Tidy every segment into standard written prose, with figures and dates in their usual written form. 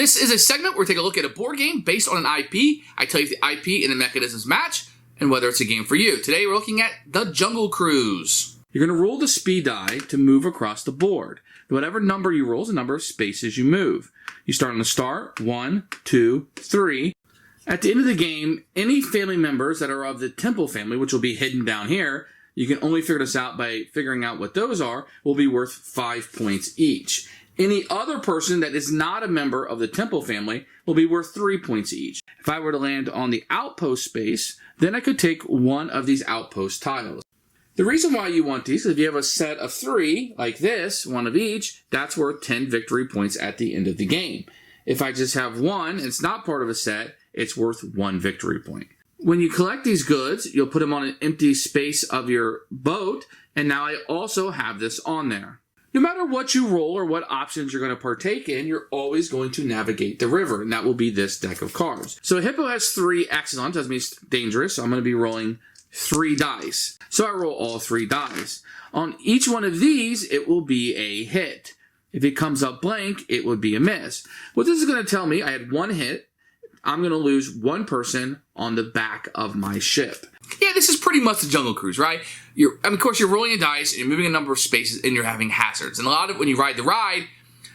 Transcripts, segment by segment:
This is a segment where we take a look at a board game based on an IP. I tell you if the IP and the mechanisms match and whether it's a game for you. Today we're looking at The Jungle Cruise. You're going to roll the speed die to move across the board. Whatever number you roll is the number of spaces you move. You start on the start, 1, 2, 3. At the end of the game, any family members that are of the Temple family, which will be hidden down here, you can only figure this out by figuring out what those are, will be worth 5 points each. Any other person that is not a member of the Temple family will be worth 3 points each. If I were to land on the outpost space, then I could take one of these outpost tiles. The reason why you want these is if you have a set of 3, like this, one of each, that's worth 10 victory points at the end of the game. If I just have one and it's not part of a set, it's worth 1 victory point. When you collect these goods, you'll put them on an empty space of your boat, and now I also have this on there. No matter what you roll or what options you're going to partake in, you're always going to navigate the river, and that will be this deck of cards. So a hippo has 3 X's on it, doesn't mean it's dangerous, so I'm going to be rolling 3 dice. So I roll all 3 dice. On each one of these, it will be a hit. If it comes up blank, it would be a miss. What this is going to tell me, I had 1 hit, I'm going to lose 1 person on the back of my ship. Yeah, this is pretty much the Jungle Cruise, right? Of course, you're rolling a dice, and you're moving a number of spaces, and you're having hazards. And a lot of when you ride the ride,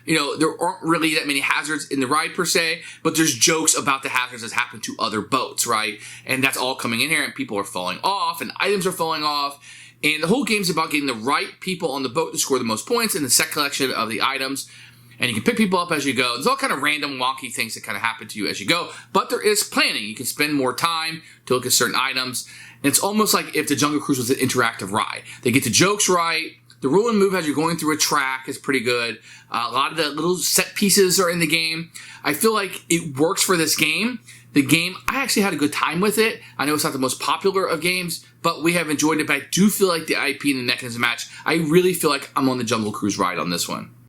there aren't really that many hazards in the ride per se, but there's jokes about the hazards that happen to other boats, right? And that's all coming in here, and people are falling off, and items are falling off. And the whole game's about getting the right people on the boat to score the most points in the set collection of the items. And you can pick people up as you go. There's all kind of random wonky things that kind of happen to you as you go. But there is planning. You can spend more time to look at certain items. And it's almost like if the Jungle Cruise was an interactive ride. They get the jokes right. The roll and move as you're going through a track is pretty good. A lot of the little set pieces are in the game. I feel like it works for this game. The game, I actually had a good time with it. I know it's not the most popular of games, but we have enjoyed it. But I do feel like the IP and the mechanism match. I really feel like I'm on the Jungle Cruise ride on this one.